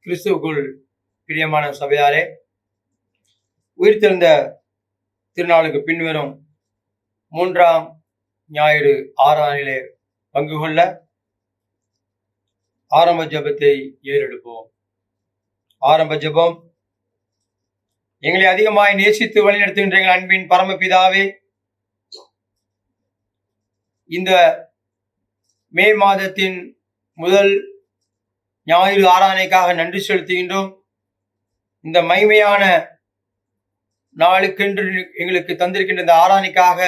கிறிஸ்துவுக்குள் பிரியமான சபையாரே, உயிர்த்தெழுந்த திருநாளுக்கு பின்வரும் 3ஆம் ஞாயிறு ஆராதனையிலே பங்கு கொள்ள ஆரம்ப ஜெபத்தை ஏறெடுப்போம். ஆரம்ப ஜெபம். எங்களை அதிகமாய் நேசித்து வழிநடத்துகின்ற எங்கள் அன்பின் பரமபிதாவே, இந்த மே மாதத்தின் முதல் ஞாயிறு ஆராதனைக்காக நன்றி செலுத்துகின்றோம். இந்த மகிமையான நாளுக்கென்று எங்களுக்கு தந்திருக்கின்ற இந்த ஆராதனைக்காக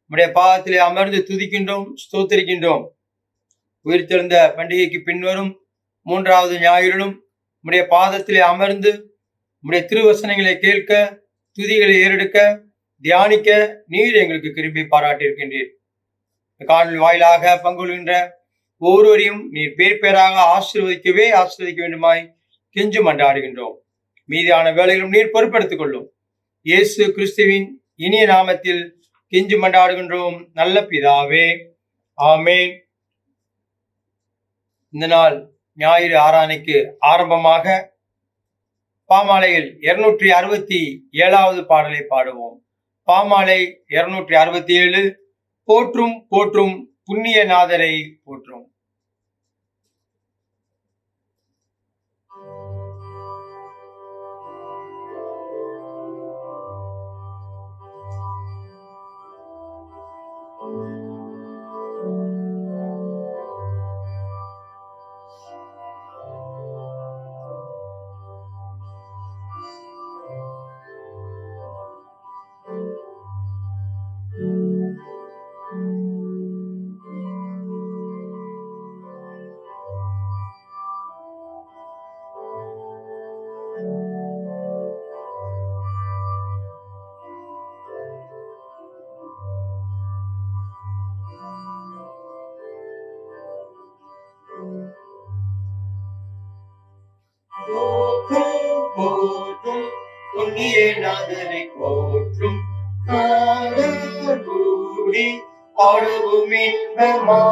நம்முடைய பாதத்திலே அமர்ந்து துதிக்கின்றோம், ஸ்தோத்திரிக்கின்றோம். உயிர்த்தெழுந்த பண்டிகைக்கு பின்வரும் 3வது ஞாயிறிலும் நம்முடைய பாதத்திலே அமர்ந்து நம்முடைய திருவசனங்களை கேட்க, துதிகளை ஏறெடுக்க, தியானிக்க நீர் எங்களுக்கு கிருபை பாராட்டியிருக்கின்றீர். காணொலி வாயிலாக பங்குகின்ற ஒவ்வொருவரையும் நீர் பேர் பேராக ஆசீர்வதிக்க வேண்டுமாய் கெஞ்சி மன்றாடுகின்றோம். மீதியான வேலைகளும் நீர் பொறுப்பெடுத்துக் கொள்ளும். இயேசு கிறிஸ்துவின் இனிய நாமத்தில் கெஞ்சி மன்றாடுகின்றோம் நல்ல பிதாவே, ஆமென். இந்த நாள் ஞாயிறு ஆராதனைக்கு ஆரம்பமாக பாமாலையில் 267வது பாடலை பாடுவோம். பாமாலை 267. போற்றும் போற்றும் புண்ணிய நாதரை போற்றும். நாதரை போற்றும் கூடி பாடவும் இன்பமா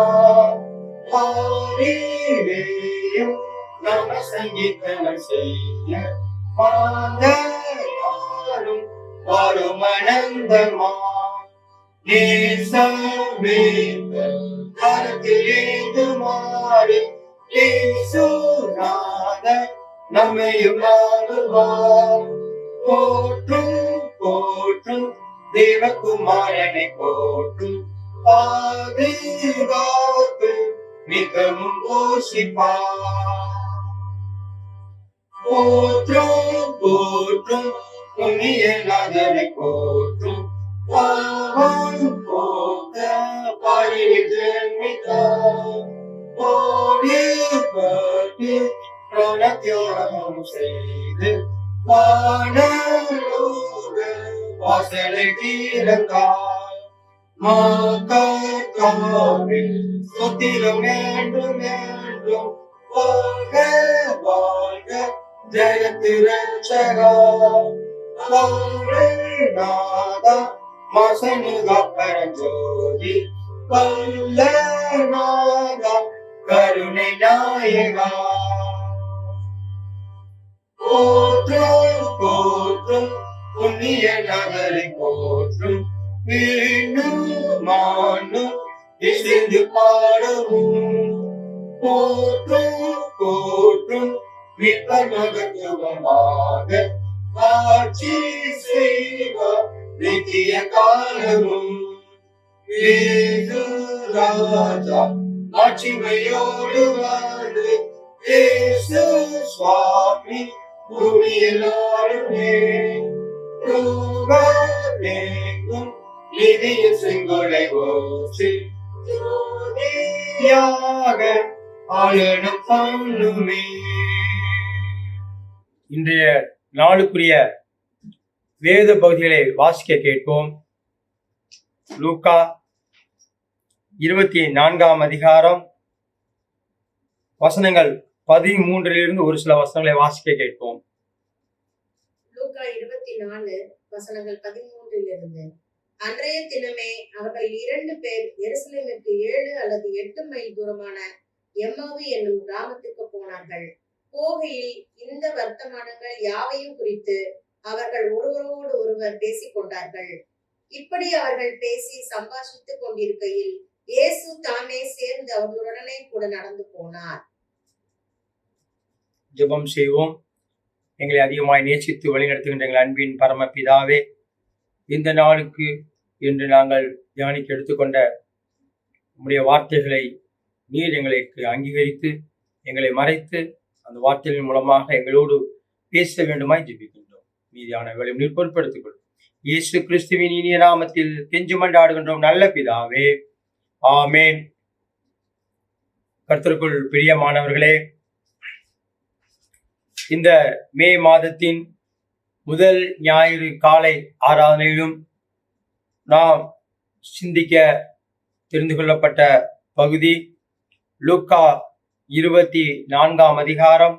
நம சங்கீதனம் செய்ய மாதரும் வரும் அனந்தமா நேசமே கருத்தில் ஏந்துமாறு இயேசுநாத நம்மையும் ஆளுவார். போற்றும் போற்றும் தேவகுமாரனை போற்றும் பாதுகாப்பு மிகவும் போஷிப்பார். போற்றும் போற்றும் புண்ணிய நாதரை போற்றும் பாவம் போக்க பாரில் ஜென்மித்தார். ஓடிப்பட்டு பிரணத்தியானம் செய்து வாசலை தீரங்கால் மாக்காவில் சுத்திரம் வேண்டும் என்றும் வாழ்க வாழ்க ஜெயத்திரட்சகா நாதா மசனுகா பரஞ்சோதி கல்ல நாதா கருணை நாயகா. போற்றும் போற்றும் புண்ணிய நகரை போற்றும் வீணும் இசைந்து பாடவும். போற்றும் போற்றும் விபமகத்துவமாக ஆட்சி செய்வார் நித்திய காலமும். வேது ராஜா ஆட்சிமையோடு வாழ்ந்து இயேசு சுவாமி பூமியில் ஆளுமே. நிதியில் செங்கோலை ஓசி ஆளனும் பண்ணுமே. இன்றைய நாளுக்குரிய வேத பகுதிகளை வாசிக்க கேட்போம். லூக்கா 24ஆம் அதிகாரம் வசனங்கள் 13 ஒரு சில வசனங்களை வாசிக்க கேட்போம். லூக்கா 24 வசனங்கள் 13 அன்றைய தினமே அவர்கள் 2 பேர் எருசலேமுக்கு 7 அல்லது 8 மைல் தூரமான எம்மாவு என்னும் கிராமத்துக்கு போனார்கள். போகையில் இந்த வர்த்தமானங்கள் யாவையும் குறித்து அவர்கள் ஒருவரோடு ஒருவர் பேசிக் கொண்டார்கள். இப்படி அவர்கள் பேசி சம்பாஷித்துக் கொண்டிருக்கையில் இயேசு தாமே சேர்ந்து அவர்களுடனே கூட நடந்து போனார். ஜெபம் செய்வோம். எங்களை அதிகமாய் நேசித்து வழிநடத்துகின்ற எங்கள் அன்பின் பரமபிதாவே, இந்த நாளுக்கு என்று நாங்கள் தியானிக்க எடுத்துக்கொண்ட உம்முடைய வார்த்தைகளை நீர் எங்களுக்கு அங்கீகரித்து எங்களை மறைத்து அந்த வார்த்தைகளின் மூலமாக எங்களோடு பேச வேண்டுமாய் ஜெபிக்கின்றோம். மீதியான வேலை நீர் பொருட்படுத்திக் கொள்ளும். இயேசு கிறிஸ்துவின் இனிய நாமத்தில் கெஞ்சி மன்றாடுகின்றோம் நல்ல பிதாவே, ஆமேன். கர்த்தருக்குள் பிரியமானவர்களே, இந்த மே மாதத்தின் முதல் ஞாயிறு காலை ஆராதனையிலும் நாம் சிந்திக்க தெரிந்து கொள்ளப்பட்ட பகுதி லூக்கா 24ஆம் அதிகாரம்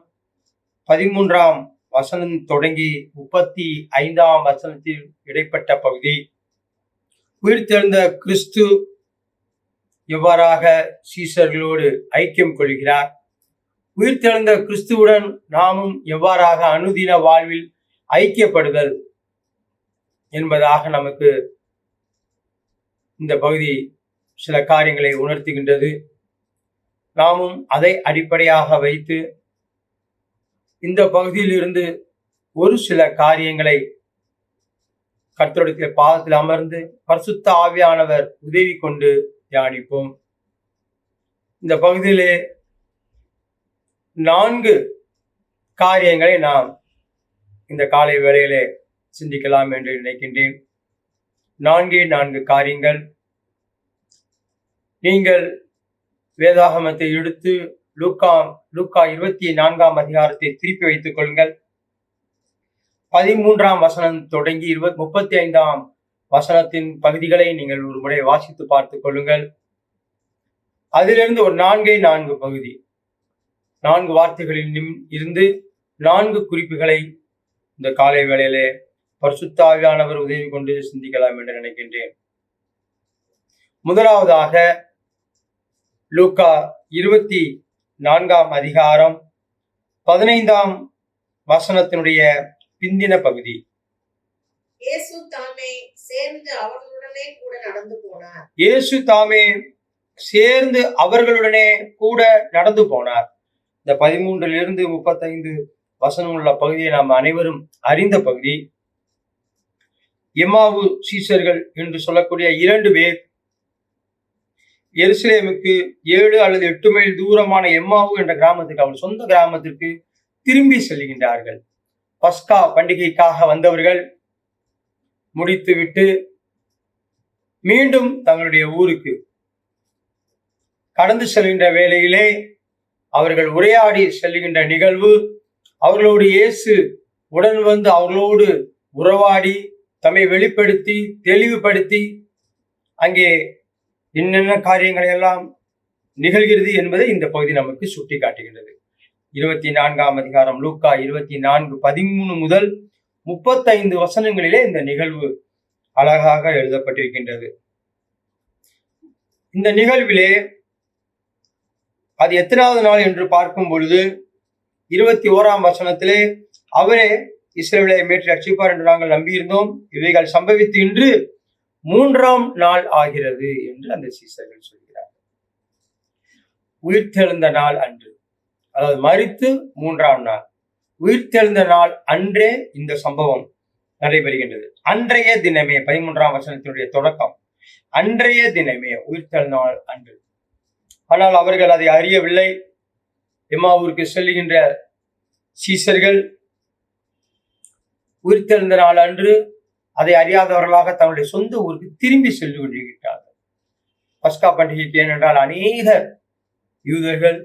13ஆம் வசனம் தொடங்கி 35ஆம் வசனத்தில் இடைப்பட்ட பகுதி. உயிர்த்தெழுந்த கிறிஸ்து எவ்வாறாக சீசர்களோடு ஐக்கியம் கொள்கிறார், உயிர்த்தெழுந்த கிறிஸ்துவுடன் நாமும் எவ்வாறாக அனுதின வாழ்வில் ஐக்கியப்படுதல் என்பதாக நமக்கு இந்த பகுதி சில காரியங்களை உணர்த்துகின்றது. நாமும் அதை அடிப்படையாக வைத்து இந்த பகுதியிலிருந்து ஒரு சில காரியங்களை கர்த்தருடைய பாதத்தில் அமர்ந்து பரிசுத்த ஆவியானவர் உதவி கொண்டு தியானிப்போம். இந்த பகுதியிலே 4 காரியங்களை நாம் இந்த காலை வேளையிலே சிந்திக்கலாம் என்று நினைக்கின்றேன். 4 காரியங்கள். நீங்கள் வேதாகமத்தை எடுத்து லூக்கா 24ஆம் அதிகாரத்தை திருப்பி வைத்துக் கொள்ளுங்கள். 13ஆம் வசனம் தொடங்கி 35ஆம் வசனத்தின் பகுதிகளை நீங்கள் ஒரு முறை வாசித்து பார்த்துக் கொள்ளுங்கள். அதிலிருந்து ஒரு 4 பகுதி, 4 வார்த்தைகளில் இருந்து 4 குறிப்புகளை இந்த காலை வேளையிலே பரிசுத்த ஆவியானவர் உதவி கொண்டு சிந்திக்கலாம் என்று நினைக்கின்றேன். முதலாவதாக லூக்கா 24ஆம் அதிகாரம் 15ஆம் வசனத்தினுடைய பிந்தின பகுதி. இயேசு தாமே சேர்ந்து அவர்களுடனே கூட நடந்து போனார். இயேசு தாமே சேர்ந்து அவர்களுடனே கூட நடந்து போனார். இந்த 13லிருந்து 35 வசனம் உள்ள பகுதியை நாம் அனைவரும் அறிந்த பகுதி. எம்மாவு சீசர்கள் என்று சொல்லக்கூடிய 2 பேர் எருசலேமுக்கு 7 அல்லது 8 மைல் தூரமான எம்மாவு என்ற கிராமத்துக்கு, அவள் சொந்த கிராமத்திற்கு திரும்பி செல்கின்றார்கள். பஸ்கா பண்டிகைக்காக வந்தவர்கள் முடித்துவிட்டு மீண்டும் தங்களுடைய ஊருக்கு கடந்து செல்கின்ற வேளையிலே அவர்கள் உரையாடி செல்கின்ற நிகழ்வு, அவர்களோடு இயேசு உடன் வந்து அவர்களோடு உறவாடி தம்மை வெளிப்படுத்தி தெளிவுபடுத்தி அங்கே என்னென்ன காரியங்களை எல்லாம் நிகழ்கிறது என்பதை இந்த பகுதி நமக்கு சுட்டி காட்டுகின்றது. 24ஆம் அதிகாரம் லூக்கா 24:13 முதல் 35 வசனங்களிலே இந்த நிகழ்வு அழகாக எழுதப்பட்டிருக்கின்றது. இந்த நிகழ்விலே அது எத்தனாவது நாள் என்று பார்க்கும் பொழுது 21ஆம் வசனத்திலே அவரே இஸ்ரவேலை மீட்டு ரட்சிப்பார் என்று நாங்கள் நம்பியிருந்தோம், இவைகள் சம்பவித்து இன்று 3ஆம் நாள் ஆகிறது என்று அந்த சீசர்கள் சொல்கிறார். உயிர்த்தெழுந்த நாள் அன்று, அதாவது மரித்து 3ஆம் நாள், உயிர்த்தெழுந்த நாள் அன்றே இந்த சம்பவம் நடைபெறுகின்றது. அன்றைய தினமே 13ஆம் வசனத்தினுடைய தொடக்கம், அன்றைய தினமே உயிர்த்தெழுந்த நாள் அன்று. ஆனால் அவர்கள் அதை அறியவில்லை. எம்மாவூருக்கு செல்லுகின்ற சீசர்கள் உயிர்த்தெழுந்த நாள் அன்று அதை அறியாதவர்களாக தங்களுடைய சொந்த ஊருக்கு திரும்பி சென்று கொண்டிருக்கிறார்கள். பஸ்கா பண்டிகைக்கு, ஏனென்றால் அநேக யூதர்கள்,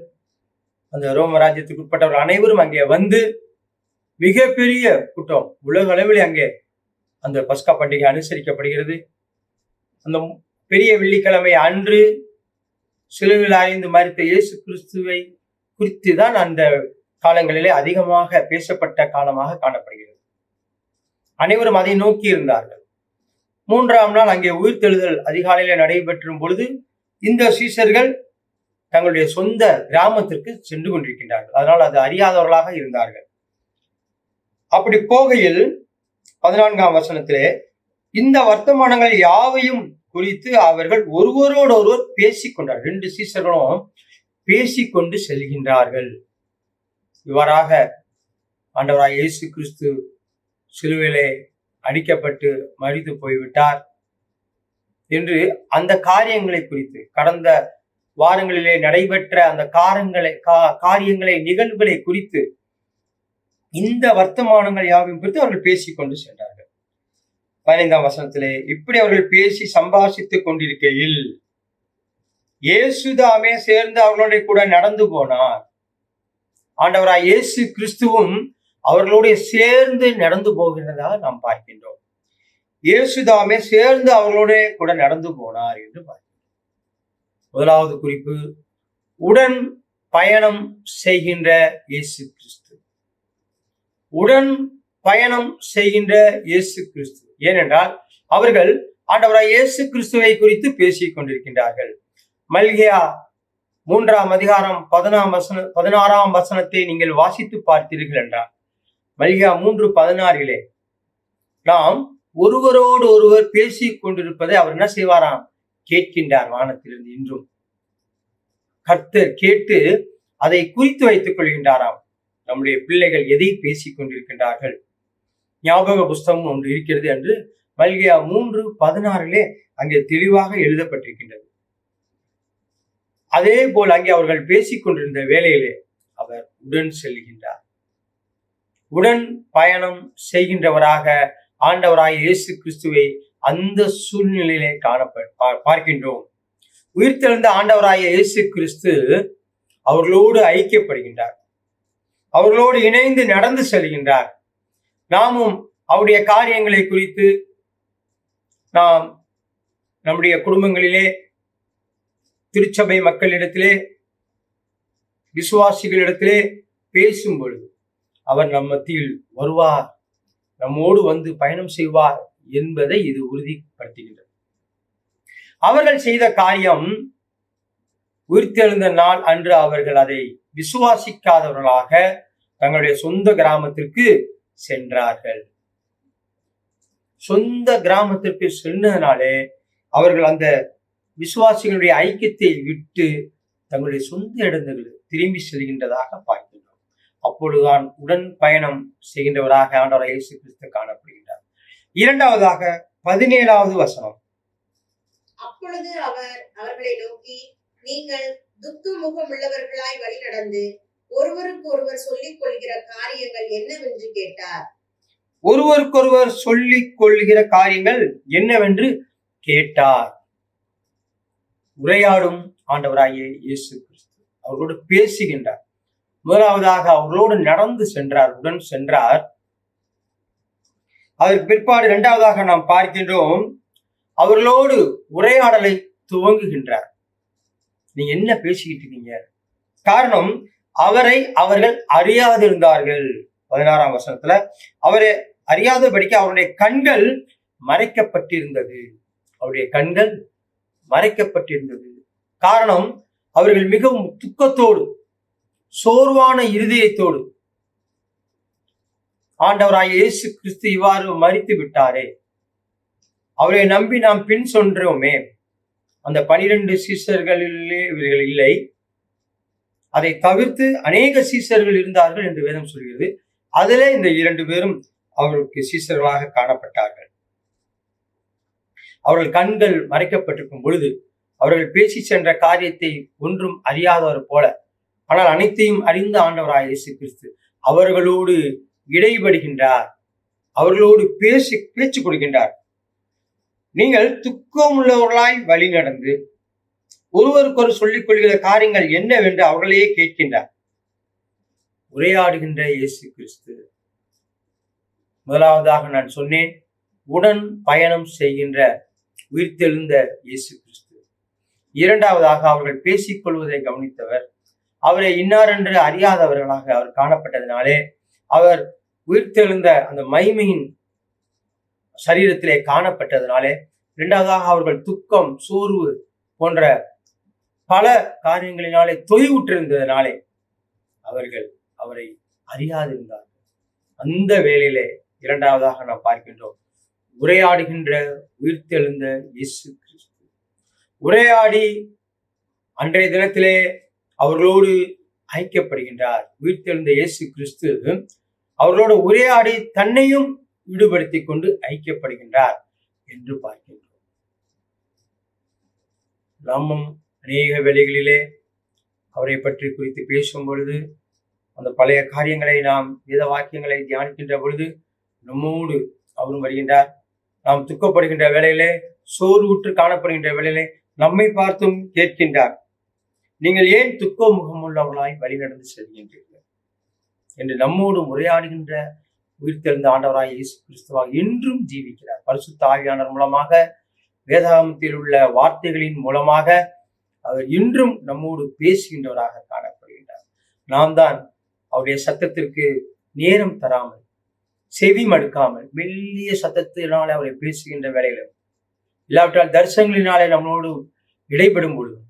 அந்த ரோம ராஜ்யத்துக்கு உட்பட்டவர்கள் அனைவரும் அங்கே வந்து மிகப்பெரிய கூட்டம், உலக அளவில் அங்கே அந்த பஸ்கா பண்டிகை அனுசரிக்கப்படுகிறது. அந்த பெரிய வெள்ளிக்கிழமை அன்று சிலுவையில் அறைந்து மரித்த இயேசு கிறிஸ்துவை குறித்து தான் அந்த காலங்களிலே அதிகமாக பேசப்பட்ட காலமாக காணப்படுகிறது. அனைவரும் அதை நோக்கி இருந்தார்கள். 3ஆம் நாள் அங்கே உயிர்த்தெழுதல் அதிகாலையில நடைபெற்றும் பொழுது இந்த சீசர்கள் தங்களுடைய சொந்த கிராமத்திற்கு சென்று கொண்டிருக்கின்றார்கள். அதனால் அது அறியாதவர்களாக இருந்தார்கள். அப்படி போகையில் 14ஆம் வசனத்திலே இந்த வர்த்தமானங்கள் யாவையும் குறித்து அவர்கள் ஒருவரோடு ஒருவர் பேசிக்கொண்டார்கள். 2 சீசர்களும் பேசிக்கொண்டு செல்கின்றார்கள். இவ்வாறாக ஆண்டவராய் இயேசு கிறிஸ்து சிலுவையிலே அடிக்கப்பட்டு மரித்து போய்விட்டார் என்று அந்த காரியங்களை குறித்து, கடந்த வாரங்களிலே நடைபெற்ற அந்த காரியங்களை நிகழ்வுகளை குறித்து, இந்த வர்த்தமானங்கள் யாவையும் குறித்து அவர்கள் பேசிக்கொண்டு சென்றார்கள். 15ஆம் வசனத்திலே இப்படி அவர்கள் பேசி சம்பாஷித்துக் கொண்டிருக்கையில் இயேசுதாமே சேர்ந்து அவர்களுடைய கூட நடந்து போனார். ஆண்டவராய் இயேசு கிறிஸ்துவும் அவர்களோடு சேர்ந்து நடந்து போகிறதாக நாம் பார்க்கின்றோம். இயேசுதாமே சேர்ந்து அவர்களோட கூட நடந்து போனார் என்று பார்க்கிறோம். முதலாவது குறிப்பு, உடன் பயணம் செய்கின்ற இயேசு கிறிஸ்து. உடன் பயணம் செய்கின்ற இயேசு கிறிஸ்து. ஏனென்றால் அவர்கள் ஆண்டவராய் இயேசு கிறிஸ்துவை குறித்து பேசிக் கொண்டிருக்கின்றார்கள். மல்கியா 3ஆம் அதிகாரம் 16ஆம் வசனத்தை நீங்கள் வாசித்து பார்த்தீர்கள் என்றால், மல்கியா 3:16 நாம் ஒருவரோடு ஒருவர் பேசிக் கொண்டிருப்பதை அவர் என்ன செய்வாராம்? கேட்கின்றார். வானத்திலிருந்து இன்றும் கர்த்தர் கேட்டு அதை குறித்து வைத்துக் கொள்கின்றாராம். நம்முடைய பிள்ளைகள் எதை பேசிக் கொண்டிருக்கின்றார்கள்? ஞாபக புஸ்தகம் ஒன்று இருக்கிறது என்று மல்கியா 3:16 அங்கே தெளிவாக எழுதப்பட்டிருக்கின்றது. அதே போல் அங்கே அவர்கள் பேசிக் கொண்டிருந்த வேளையிலே அவர் உடன் செல்கின்றார். உடன் பயணம் செய்கின்றவராக ஆண்டவராய் இயேசு கிறிஸ்துவை அந்த சூழ்நிலையிலே பார்க்கின்றோம். உயிர்த்தெழுந்த ஆண்டவராய இயேசு கிறிஸ்து அவர்களோடு ஐக்கியப்படுகின்றார். அவர்களோடு இணைந்து நடந்து செல்கின்றார். நாமும் அவருடைய காரியங்களை குறித்து நாம் நம்முடைய குடும்பங்களிலே, திருச்சபை மக்களிடத்திலே, விசுவாசிகளிடத்திலே பேசும் பொழுது அவர் நம் மத்தியில் வருவார், நம்மோடு வந்து பயணம் செய்வார் என்பதை இது உறுதிப்படுத்துகின்றது. அவர்கள் செய்த காரியம், உயிர்த்தெழுந்த நாள் அன்று அவர்கள் அதை விசுவாசிக்காதவர்களாக தங்களுடைய சொந்த கிராமத்திற்கு சென்றார்கள். சொந்த கிராமத்திற்கு சென்றதனாலே அவர்கள் அந்த விசுவாசிகளுடைய ஐக்கியத்தை விட்டு தங்களுடைய சொந்த இடங்களுக்கு திரும்பி செல்கின்றதாக பார்க்கின்றோம். அப்பொழுதுதான் உடன் பயணம் செய்கின்றவராக ஆண்டவர் இயேசு கிறிஸ்து காணப்படுகின்றார். இரண்டாவதாக 17வது வசனம். அப்பொழுது அவர் அவர்களை நோக்கி, நீங்கள் துக்க முகமுள்ளவர்களாய் வழி நடந்து ஒருவருக்கு ஒருவர் சொல்லிக் கொள்கிற காரியங்கள் என்னவென்று கேட்டார். ஒருவருக்கொருவர் சொல்லிக் கொள்கிற காரியங்கள் என்னவென்று கேட்டார். உரையாடும் ஆண்டவராகிய இயேசு கிறிஸ்து அவர்களோடு பேசுகின்றார். முதலாவதாக அவர்களோடு நடந்து சென்றார், உடன் சென்றார். அதற்கு பிற்பாடு இரண்டாவதாக நாம் பார்க்கின்றோம், அவர்களோடு உரையாடலை துவங்குகின்றார். நீங்க என்ன பேசிக்கிட்டு இருக்கீங்க? காரணம், அவரை அவர்கள் அறியாதிருந்தார்கள். 16ஆம் வசனத்துல அவரை அறியாதபடிக்கு அவருடைய கண்கள் மறைக்கப்பட்டிருந்தது. அவருடைய கண்கள் மறைக்கப்பட்டிருந்தது. காரணம், அவர்கள் மிகவும் துக்கத்தோடு, சோர்வான இருதயத்தோடு, ஆண்டவராய் இயேசு கிறிஸ்து இவ்வாறு மரித்து விட்டாரே, அவரை நம்பி நாம் பின் சென்றோமே, அந்த 12 சீசர்களிலே இவர்கள் இல்லை, அதை தவிர்த்து அநேக சீசர்கள் இருந்தார்கள் என்று வேதம் சொல்கிறது. அதிலே இந்த 2 பேரும் அவர்களுக்கு சீசர்களாக காணப்பட்டார்கள். அவர்கள் கண்கள் மறைக்கப்பட்டிருக்கும் பொழுது அவர்கள் பேசி சென்ற காரியத்தை ஒன்றும் அறியாதவர் போல, ஆனால் அனைத்தையும் அறிந்த ஆண்டவராய் இயேசு கிறிஸ்து அவர்களோடு இடைபடுகின்றார், அவர்களோடு பேச்சு கொடுக்கின்றார். நீங்கள் துக்கம் உள்ளவர்களாய் வழி நடந்து ஒருவருக்கொரு சொல்லிக் கொள்கிற காரியங்கள் என்னவென்று அவர்களையே கேட்கின்றார். உரையாடுகின்ற இயேசு கிறிஸ்து. முதலாவதாக நான் சொன்னேன், உடன் பயணம் செய்கின்ற உயிர்த்தெழுந்த இயேசு கிறிஸ்து. இரண்டாவதாக அவர்கள் பேசிக்கொள்வதை கவனித்தவர். அவரை இன்னாரென்று அறியாதவர்களாக அவர் காணப்பட்டதினாலே, அவர் உயிர்த்தெழுந்த அந்த மகிமையின் சரீரத்திலே காணப்பட்டதினாலே, இரண்டாவதாக அவர்கள் துக்கம், சோர்வு போன்ற பல காரியங்களினாலே தொய்வுற்றிருந்ததினாலே அவர்கள் அவரை அறியாதிருந்தார்கள். அந்த வேளையிலே இரண்டாவதாக நாம் பார்க்கின்றோம், உரையாடுகின்ற உயிர்த்தெழுந்த இயேசு கிறிஸ்து. உரையாடி அன்றைய தினத்திலே அவர்களோடு ஐக்கியப்படுகின்றார். உயிர்த்தெழுந்த இயேசு கிறிஸ்து அவர்களோடு உரையாடி தன்னையும் ஈடுபடுத்திக் கொண்டு ஐக்கியப்படுகின்றார் என்று பார்க்கின்றோம். நாமும் அநேக வேளைகளிலே அவரை பற்றி குறித்து பேசும் பொழுது, அந்த பழைய காரியங்களை நாம் வேத வாக்கியங்களை தியானிக்கின்ற பொழுது நம்மோடு அவரும் வருகின்றார். நாம் துக்கப்படுகின்ற வேளையிலே, சோர்வுற்று காணப்படுகின்ற வேளையிலே நம்மை பார்த்தும் கேட்கின்றார், நீங்கள் ஏன் துக்க முகமுள்ளவர்களாய் வழி நடந்து செல்கின்றீர்கள் என்று நம்மோடு உரையாடுகின்ற உயிர்த்தெழுந்த ஆண்டவராய் இயேசு கிறிஸ்துவாக இன்றும் ஜீவிக்கிறார். பரிசுத்த ஆவியானவர் மூலமாக, வேதாகமத்தில் உள்ள வார்த்தைகளின் மூலமாக அவர் இன்றும் நம்மோடு பேசுகின்றவராக காணப்படுகின்றார். நாம் தான் அவருடைய சத்தத்திற்கு நேரம் தராமல், செவி மடுக்காமல், மெல்லிய சத்தத்தினாலே அவரை பேசுகின்ற வேளையிலும், இல்லாவிட்டால் தரிசனங்களினாலே நம்மளோடு இடைப்படும் பொழுதும்,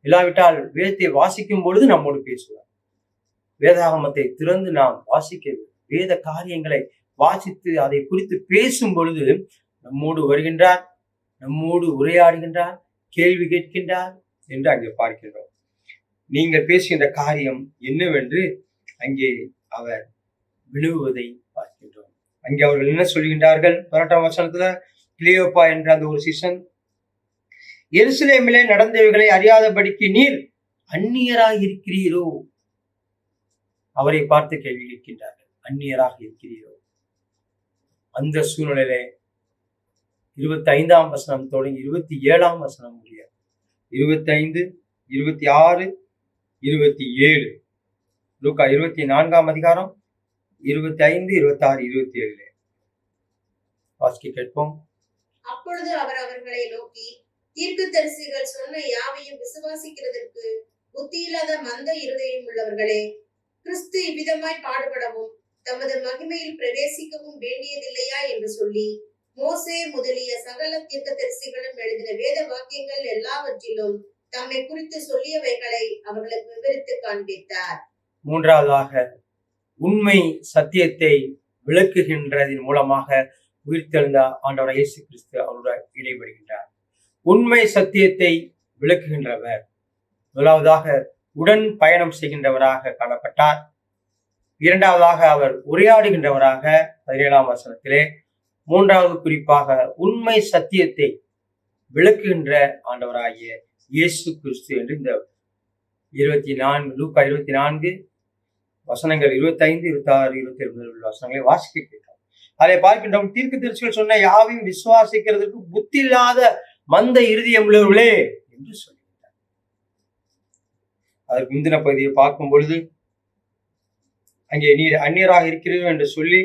இல்லாவிட்டால் வேதத்தை வாசிக்கும் பொழுது நம்மோடு பேசுவார். வேதாகமத்தை திறந்து நாம் வாசிக்க, வேத காரியங்களை வாசித்து அதை குறித்து பேசும் பொழுது நம்மோடு வருகின்றார், நம்மோடு உரையாடுகின்றார், கேள்வி கேட்கின்றார் என்று அங்கே பார்க்கின்றோம். நீங்கள் பேசுகின்ற காரியம் என்னவென்று அங்கே அவர் விழுவதை பார்க்கின்றோம். அங்கே அவர்கள் என்ன சொல்கின்றார்கள்? 18ஆம் வசனத்துல, கிளியோப்பா என்ற அந்த ஒரு சிஷன், எருசலேமிலே நடந்தவைகளை அறியாதபடிக்கு நீர் அந்நியராக இருக்கிறீரோ? அவரை பார்த்து கேள்வி கேட்கின்றார்கள், அந்நியராக இருக்கிறீரோ? அந்த சூழ்நிலையிலே 25ஆம் வசனம் தொடங்கி 27ஆம் வசனம் முடிய 25, 26, 27, லூக்கா 24ஆம் அதிகாரம் 25, 26, 27 வாசிக்க கேட்போம். அப்பொழுது அவர் அவர்களை நோக்கி, தீர்க்கதரிசிகள் சொன்ன யாவையும் விசுவாசிக்கிறதற்கு புத்தியில்லாத மந்த இருதயம் உள்ளவர்களே, கிறிஸ்து இவ்விதமாய் பாடுபடவும் தமது மகிமையில் பிரவேசிக்கவும் வேண்டியதில்லையா என்று சொல்லி, மோசே முதலிய சகல தீர்க்கதரிசிகளும் எழுதின வேத வாக்கியங்கள் எல்லாவற்றிலும் தம்மை குறித்து சொல்லியவைகளை அவர்களுக்கு விவரித்து காண்பித்தார். மூன்றாவதாக, உண்மை சத்தியத்தை விளக்குகின்றதின் மூலமாக உயிர்த்தெழுந்த ஆண்டவர் இயேசு கிறிஸ்து அவருடன் இடைபடுகின்றார். உண்மை சத்தியத்தை விளக்குகின்றவர். முதலாவதாக உடன் பயணம் செய்கின்றவராக காணப்பட்டார். இரண்டாவதாக அவர் உரையாடுகின்றவராக 17ஆம் வசனத்திலே, மூன்றாவது குறிப்பாக உண்மை சத்தியத்தை விளக்குகின்ற ஆண்டவராகிய இயேசு கிறிஸ்து என்று இந்த 24 லூக்கா 24 வசனங்கள் 25, 26, 27 உள்ள வசனங்களை வாசிக்க கேட்கிறோம். அதை பார்க்கின்றோம். தீர்க்கதரிசிகள் சொன்ன யாவையும் விசுவாசிக்கிறதுக்கு புத்தி இல்லாத மந்த இருதயம் உள்ளவர்களே என்று சொல்கிறார். அதற்கு முந்தின பகுதியை பார்க்கும் பொழுது, அங்கே நீர் அந்நியராக இருக்கிறீர்கள் என்று சொல்லி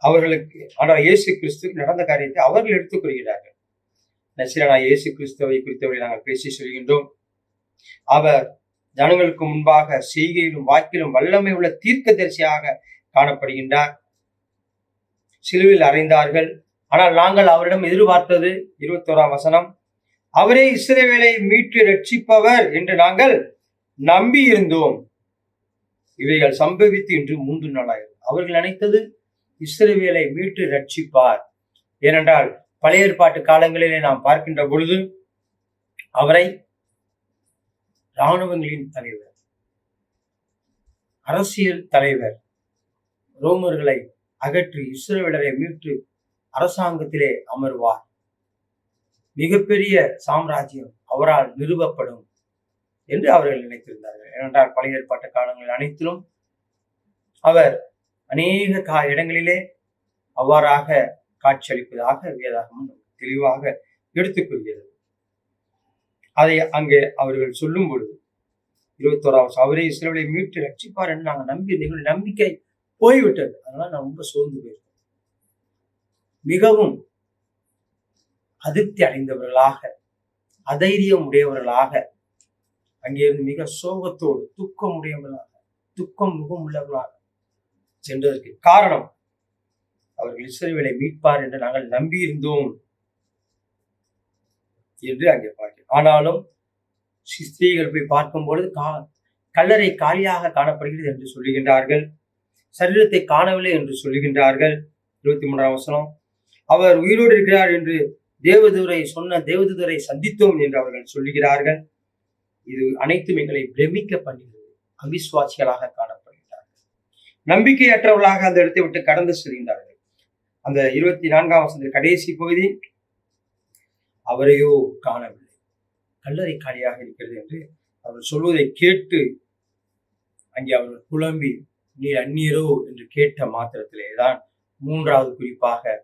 அவர்களுக்கு ஆண்டவர் இயேசு கிறிஸ்து நடந்த காரியத்தை அவர்கள் எடுத்துக் கொள்கிறார்கள். நசீரேயனான இயேசு கிறிஸ்துவை குறித்தவரை நாங்கள் பேசி சொல்கின்றோம். அவர் ஜனங்களுக்கு முன்பாக செய்கையிலும் வாக்கிலும் வல்லமை உள்ள தீர்க்கதரிசியாக காணப்படுகின்றார். சிலுவையில் அறைந்தார்கள், ஆனால் நாங்கள் அவரிடம் எதிர்பார்த்தது 21ஆம் வசனம், அவரே இஸ்ரவேலை மீட்டு ரட்சிப்பவர் என்று நாங்கள் நம்பி இருந்தோம். இவைகள் சம்பவித்து இன்று 3 நாளாயிரம். அவர்கள் நினைத்தது இஸ்ரவேலை மீட்டு ரட்சிப்பார். ஏனென்றால் பழைய ஏற்பாட்டு காலங்களிலே நாம் பார்க்கின்ற பொழுது அவரை இராணுவங்களின் தலைவர், அரசியல் தலைவர், ரோமர்களை அகற்றி இஸ்ரவேலரை மீட்டு அரசாங்கத்திலே அமர்வார், மிகப்பெரிய சாம்ராஜ்யம் அவரால் நிறுவப்படும் என்று அவர்கள் நினைத்திருந்தார்கள். ஏனென்றால் பழைய ஏற்பாட்டு காலங்கள் அனைத்திலும் அவர் அநேக இடங்களிலே அவ்வாறாக காட்சியளிப்பதாக வேதாகமம் தெளிவாக எடுத்துக்கொள்கிறது. அதை அங்கே அவர்கள் சொல்லும் பொழுது 21ஆம் அவரே இஸ்ரவேலை மீட்டு ரட்சிப்பார் என்று நாங்கள் நம்பி, எங்களுடைய நம்பிக்கை போய்விட்டது. அதனால நான் ரொம்ப சோர்ந்து போயிருக்கேன். மிகவும் அதிருப்தி அடைந்தவர்களாக, அதைரியம் உடையவர்களாக, அங்கிருந்து மிக சோகத்தோடு துக்கம் உடையவர்களாக, துக்கம் முகம் உள்ளவர்களாக சென்றதற்கு காரணம், அவர்கள் இஸ்ரவேலை மீட்பார் என்று நாங்கள் நம்பியிருந்தோம் என்று அங்கே பார்க்கிறோம். ஆனாலும் ஸ்திரீகள் போய் பார்க்கும் பொழுது கல்லறை காலியாக காணப்படுகிறது என்று சொல்லுகின்றார்கள். சரீரத்தை காணவில்லை என்று சொல்லுகின்றார்கள். 23ஆம் வசனம், அவர் உயிரோடு இருக்கிறார் என்று தேவதூதரை சந்தித்தோம் என்று அவர்கள் சொல்லுகிறார்கள். இது அனைத்தும் எங்களை பிரமிக்க பண்ணுகிறது. அவிசுவாசிகளாக காணப்படுகிறார்கள். நம்பிக்கையற்றவர்களாக அந்த இடத்தை விட்டு கடந்து செல்கின்றார்கள். அந்த 24ஆம் வசனத்தில் கடைசி பகுதி, அவரையோ காணவில்லை, கல்லறை காலியாக இருக்கிறது என்று அவர் சொல்வதை கேட்டு அங்கே அவர்கள் குழம்பி, நீர் அந்நியரோ என்று கேட்ட மாத்திரத்திலேதான் 3வது குறிப்பாக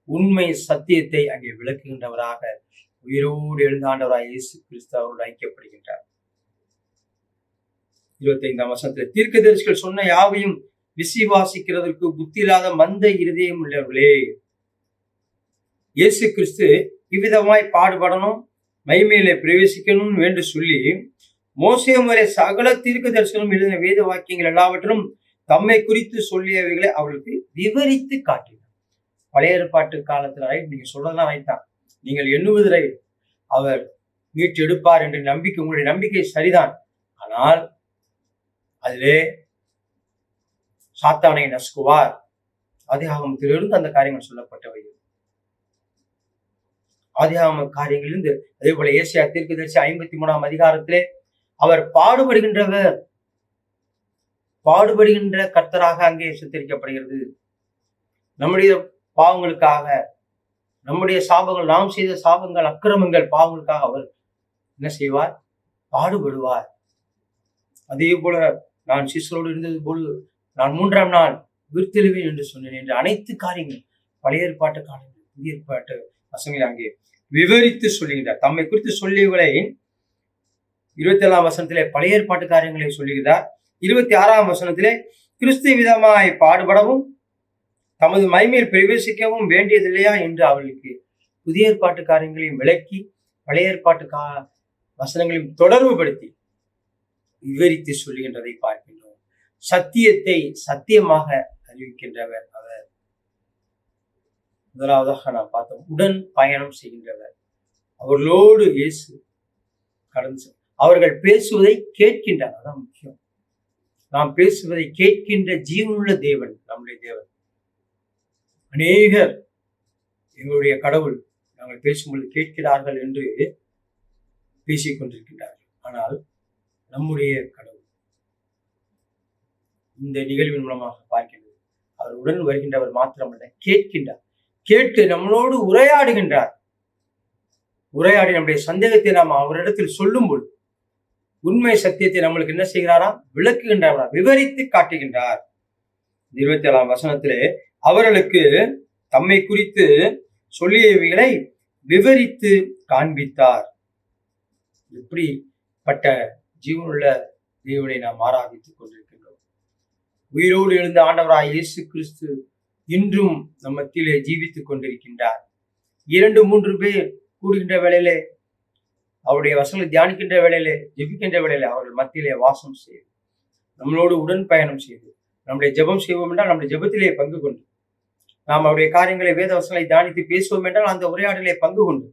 உண்மை சத்தியத்தை அங்கே விளக்குகின்றவராக உயிரோடு எழுந்த ஆண்டவராய் இயேசு கிறிஸ்து அவரோடு ஐக்கியப்படுகின்றார். 25ஆம் வசனத்தில், தீர்க்கதரிசிகள் சொன்ன யாவையும் விசுவாசிக்கிறதற்கு புத்தி இல்லாத மந்த இருதயம் உள்ளவர்களே, இயேசு கிறிஸ்து இவ்விதமாய் பாடுபடணும், மைமையிலே பிரவேசிக்கணும் என்று சொல்லி மோசே முறை சகல தீர்க்கதரிசிகளும் எழுதின வேத வாக்கியங்கள் எல்லாவற்றும் தம்மை குறித்து சொல்லியவைகளை அவர்களுக்கு விவரித்து காட்டினார். பழைய ஏற்பாட்டு காலத்துல நீங்க சொல்றதுதான் ரைட் தான், நீங்கள் எண்ணுவது ரைட், அவர் மீட்டு எடுப்பார் என்ற நம்பிக்கை, உங்களுடைய நம்பிக்கை சரிதான். ஆனால் அதிலே சாத்தானை நசுக்குவார். ஆதியாகமத்திலிருந்து அந்த காரியங்கள் சொல்லப்பட்டவை. ஆதியாகம காரியங்களிலிருந்து அதே போல ஏசாயா தீர்க்கதரிசி 53ஆம் அதிகாரத்திலே அவர் பாடுபடுகின்ற கர்த்தராக அங்கே சித்தரிக்கப்படுகிறது. நம்முடைய பாவங்களுக்காக, நம்முடைய சாபங்கள், நாம் செய்த சாபங்கள், அக்கிரமங்கள், பாவங்களுக்காக அவர் என்ன செய்வார்? பாடுபடுவார். அதே போல நான் சீசரோடு இருந்தது போல நான் 3ஆம் நாள் விருத்தெழுவேன் என்று சொன்னேன் என்று அனைத்து காரியங்கள் பழைய ஏற்பாட்டு காலங்கள் புதிய ஏற்பாட்டு வசனங்களை அங்கே விவரித்து சொல்லுகிறார். தம்மை குறித்து சொல்லியவர்களை 27ஆம் வசனத்திலே பழைய ஏற்பாட்டு காரியங்களை சொல்லுகிறார். 26ஆம் வசனத்திலே கிறிஸ்து விதமாய் பாடுபடவும் தமது மகிமையில் பிரவேசிக்கவும் வேண்டியதில்லையா என்று அவர்களுக்கு புதிய ஏற்பாட்டு காரியங்களையும் விளக்கி பழைய ஏற்பாட்டு வசனங்களையும் தொடர்பு படுத்தி விவரித்து சொல்லுகின்றதை பார்க்கின்றோம். சத்தியத்தை சத்தியமாக அறிவிக்கின்றவர் அவர். முதலாவதாக நாம் பார்த்தோம், உடன் பயணம் செய்கின்றவர். அவர்களோடு இயேசு கடந்து அவர்கள் பேசுவதை கேட்கின்றார். அதான் முக்கியம். நாம் பேசுவதை கேட்கின்ற ஜீவனுள்ள தேவன் நம்முடைய தேவன். அநேகர் எங்களுடைய கடவுள் நாங்கள் பேசும்பொழுது கேட்கிறார்கள் என்று பேசிக் கொண்டிருக்கின்றார்கள். ஆனால் நம்முடைய கடவுள் இந்த நிகழ்வின் மூலமாக பார்க்கின்றது. அவர் உடன் வருகின்றவர் மாத்திரமல்ல, கேட்கின்றார். கேட்டு நம்மளோடு உரையாடுகின்றார். உரையாடி நம்முடைய சந்தேகத்தை நாம் அவரிடத்தில் சொல்லும் பொழுது உண்மை சத்தியத்தை நம்மளுக்கு என்ன செய்கிறாரா? விளக்குகின்றாரா, விவரித்து காட்டுகின்றார். 27ஆம் வசனத்திலே அவர்களுக்கு தம்மை குறித்து சொல்லியவைகளை விவரித்து காண்பித்தார். எப்படிப்பட்ட ஜீவனுள்ள தேவனை நாம் ஆராதித்துக் கொண்டிருக்கின்றோம். உயிரோடு எழுந்த ஆண்டவராய் இயேசு கிறிஸ்து இன்றும் நம் மத்தியிலே ஜீவித்துக் கொண்டிருக்கின்றார். 2-3 பேர் கூடுகின்ற வேளையிலே, அவருடைய வசனங்களை தியானிக்கின்ற வேளையிலே, ஜெபிக்கின்ற வேளையிலே அவர்கள் மத்தியிலே வாசம் செய்து நம்மளோடு உடன் பயணம் செய்து நம்முடைய ஜெபம் செய்வோம் என்றால் நம்முடைய ஜெபத்திலே பங்கு கொண்டு, நாம் அவருடைய காரியங்களை வேத வசனங்களை தியானித்து பேசுவோம் என்றால் அந்த உரையாடலை பங்கு கொண்டு